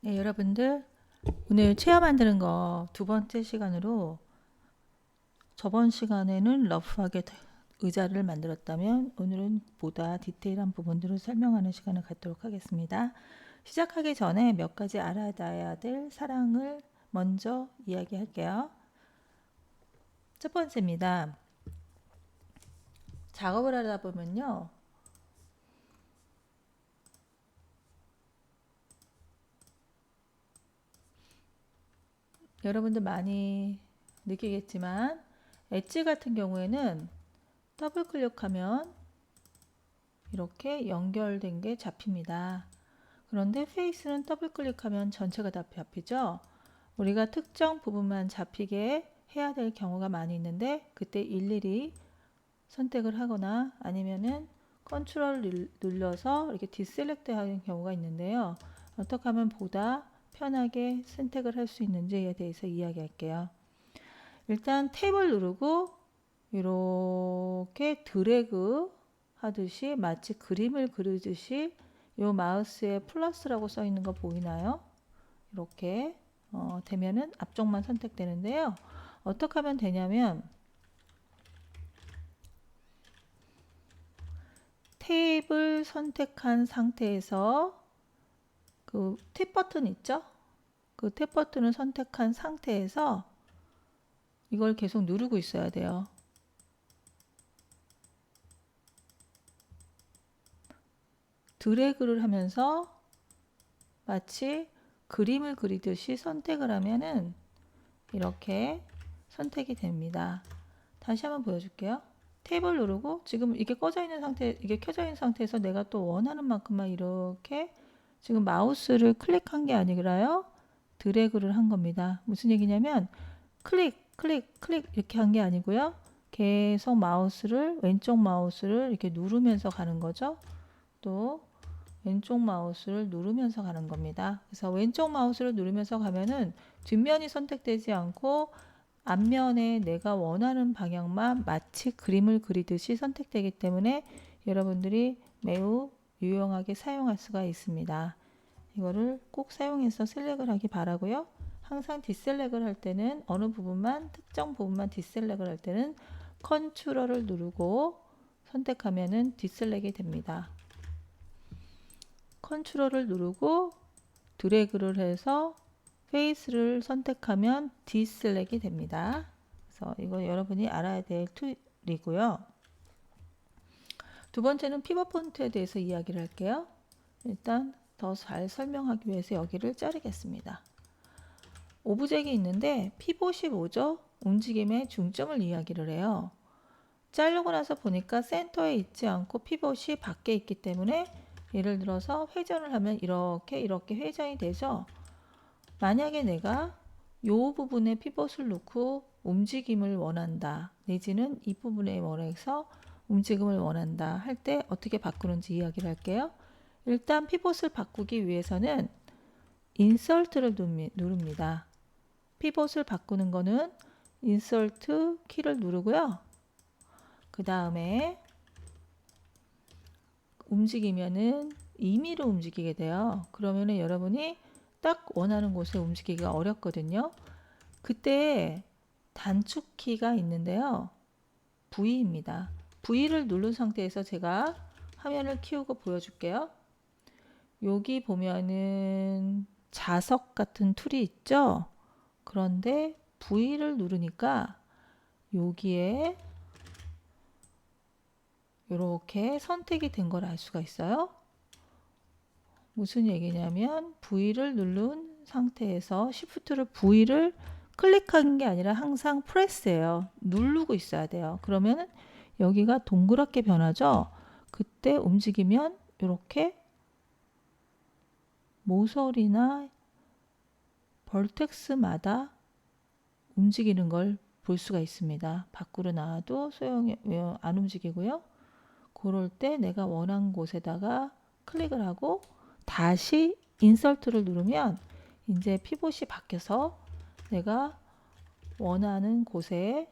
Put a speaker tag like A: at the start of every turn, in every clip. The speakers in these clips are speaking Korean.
A: 네, 여러분들 오늘 체험 만드는 거 두 번째 시간으로 저번 시간에는 러프하게 의자를 만들었다면 오늘은 보다 디테일한 부분들을 설명하는 시간을 갖도록 하겠습니다. 시작하기 전에 몇 가지 알아둬야 될 사랑을 먼저 이야기할게요. 첫 번째입니다. 작업을 하다 보면요. 여러분들 많이 느끼겠지만 엣지 같은 경우에는 더블 클릭하면 이렇게 연결된 게 잡힙니다. 그런데 페이스는 더블 클릭하면 전체가 다 잡히죠. 우리가 특정 부분만 잡히게 해야 될 경우가 많이 있는데 그때 일일이 선택을 하거나 아니면은 컨트롤 눌러서 이렇게 디셀렉트 하는 경우가 있는데요. 어떻게 하면 보다 편하게 선택을 할 수 있는지에 대해서 이야기할게요. 일단 탭을 누르고 이렇게 드래그 하듯이 마치 그림을 그리듯이 이 마우스에 플러스라고 써 있는 거 보이나요? 이렇게 되면은 앞쪽만 선택되는데요. 어떻게 하면 되냐면 탭을 선택한 상태에서 그 탭 버튼 있죠? 그 탭 버튼을 선택한 상태에서 이걸 계속 누르고 있어야 돼요. 드래그를 하면서 마치 그림을 그리듯이 선택을 하면은 이렇게 선택이 됩니다. 다시 한번 보여줄게요. 탭을 누르고 지금 이게 꺼져 있는 상태, 이게 켜져 있는 상태에서 내가 또 원하는 만큼만 이렇게 지금 마우스를 클릭한 게 아니라요. 드래그를 한 겁니다. 무슨 얘기냐면 클릭, 클릭, 클릭 이렇게 한 게 아니고요. 계속 마우스를 왼쪽 마우스를 이렇게 누르면서 가는 거죠. 또 왼쪽 마우스를 누르면서 가는 겁니다. 그래서 왼쪽 마우스를 누르면서 가면은 뒷면이 선택되지 않고 앞면에 내가 원하는 방향만 마치 그림을 그리듯이 선택되기 때문에 여러분들이 매우 유용하게 사용할 수가 있습니다. 이거를 꼭 사용해서 셀렉을 하기 바라고요. 항상 디셀렉을 할 때는 어느 부분만 특정 부분만 디셀렉을 할 때는 컨트롤을 누르고 선택하면은 디셀렉이 됩니다. 컨트롤을 누르고 드래그를 해서 페이스를 선택하면 디셀렉이 됩니다. 그래서 이거 여러분이 알아야 될 툴이고요. 두 번째는 피벗 폰트에 대해서 이야기를 할게요. 일단 더 잘 설명하기 위해서 여기를 자르겠습니다. 오브젝이 있는데 피봇이 뭐죠? 움직임의 중점을 이야기를 해요. 자르고 나서 보니까 센터에 있지 않고 피봇이 밖에 있기 때문에 예를 들어서 회전을 하면 이렇게 회전이 되죠. 만약에 내가 이 부분에 피봇을 놓고 움직임을 원한다. 내지는 이 부분에 원해서 움직임을 원한다 할 때 어떻게 바꾸는지 이야기를 할게요. 일단 피봇을 바꾸기 위해서는 인설트를 누릅니다. 피봇을 바꾸는 거는 인설트 키를 누르고요. 그 다음에 움직이면은 임의로 움직이게 돼요. 그러면은 여러분이 딱 원하는 곳에 움직이기가 어렵거든요. 그때 단축키가 있는데요. V입니다. V를 누른 상태에서 제가 화면을 키우고 보여줄게요. 여기 보면은 자석 같은 툴이 있죠? 그런데 V를 누르니까 여기에 이렇게 선택이 된 걸 알 수가 있어요. 무슨 얘기냐면 V를 누른 상태에서 Shift를 V를 클릭하는 게 아니라 항상 프레스예요. 누르고 있어야 돼요. 그러면 여기가 동그랗게 변하죠. 그때 움직이면 이렇게 모서리나 벌텍스마다 움직이는 걸 볼 수가 있습니다. 밖으로 나와도 소용이 안 움직이고요. 그럴 때 내가 원하는 곳에다가 클릭을 하고 다시 인설트를 누르면 이제 피봇이 바뀌어서 내가 원하는 곳에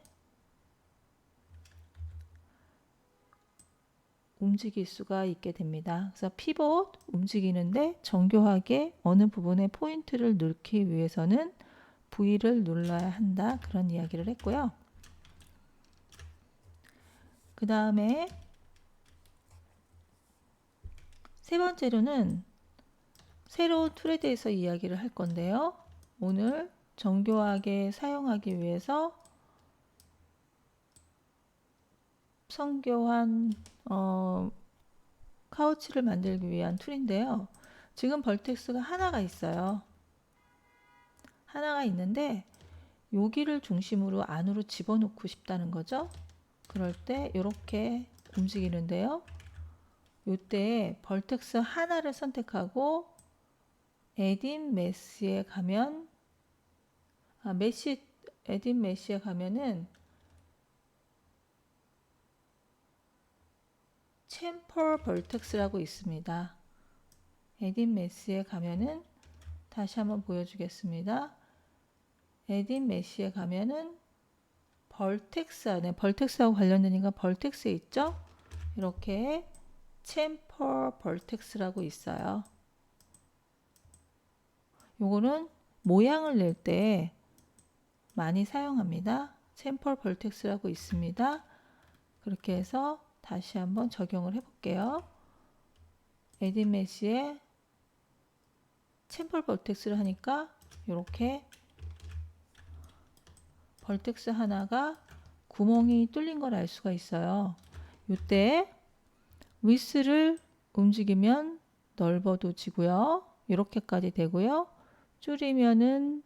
A: 움직일 수가 있게 됩니다. 그래서 피봇 움직이는데 정교하게 어느 부분에 포인트를 넣기 위해서는 V를 눌러야 한다. 그런 이야기를 했고요. 그 다음에 세 번째로는 새로운 툴에 대해서 이야기를 할 건데요. 오늘 정교하게 사용하기 위해서 정교한 카우치를 만들기 위한 툴인데요. 지금 벌텍스가 하나가 있어요. 하나가 있는데 여기를 중심으로 안으로 집어넣고 싶다는 거죠. 그럴 때 이렇게 움직이는데요. 이때 벌텍스 하나를 선택하고 에딘 메시에 가면 에딘 메시에 가면은 챔퍼 벌텍스라고 있습니다. 에딘 메시에 가면은 다시 한번 보여주겠습니다. 에딘 메시에 가면은 벌텍스 안에 벌텍스하고 관련되니까 벌텍스 있죠? 이렇게 챔퍼 벌텍스라고 있어요. 요거는 모양을 낼 때 많이 사용합니다. 챔퍼 벌텍스라고 있습니다. 그렇게 해서 다시 한번 적용을 해볼게요. 에딘 메시에 챔퍼 벌텍스를 하니까 이렇게 벌텍스 하나가 구멍이 뚫린 걸 알 수가 있어요. 이때 위스를 움직이면 넓어도지고요. 이렇게까지 되고요. 줄이면은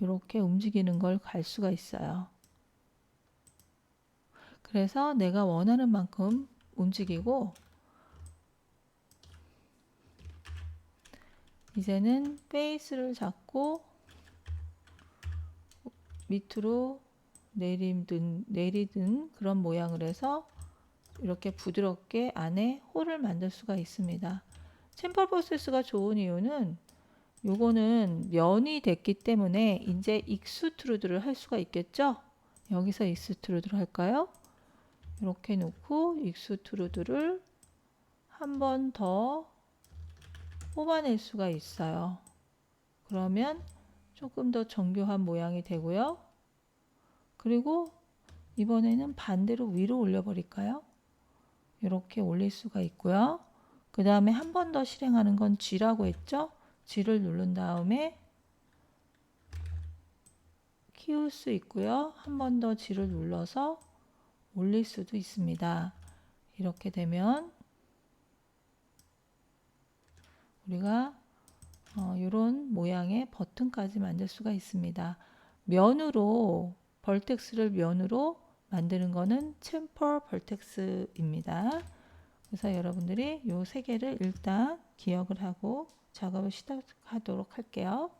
A: 이렇게 움직이는 걸 갈 수가 있어요. 그래서 내가 원하는 만큼 움직이고 이제는 베이스를 잡고 밑으로 내리든 그런 모양을 해서 이렇게 부드럽게 안에 홀을 만들 수가 있습니다. 챔퍼 프로세스가 좋은 이유는 요거는 면이 됐기 때문에 이제 익스트루드를 할 수가 있겠죠. 여기서 익스트루드를 할까요? 이렇게 놓고 익스트루드를 한 번 더 뽑아낼 수가 있어요. 그러면 조금 더 정교한 모양이 되고요. 그리고 이번에는 반대로 위로 올려버릴까요? 이렇게 올릴 수가 있고요. 그 다음에 한 번 더 실행하는 건 G라고 했죠? G를 누른 다음에 키울 수 있고요. 한 번 더 G를 눌러서 올릴 수도 있습니다. 이렇게 되면 우리가 이런 모양의 버튼까지 만들 수가 있습니다. 면으로 벌텍스를 면으로 만드는 거는 챔퍼 벌텍스입니다. 그래서 여러분들이 이 세 개를 일단 기억을 하고 작업을 시작하도록 할게요.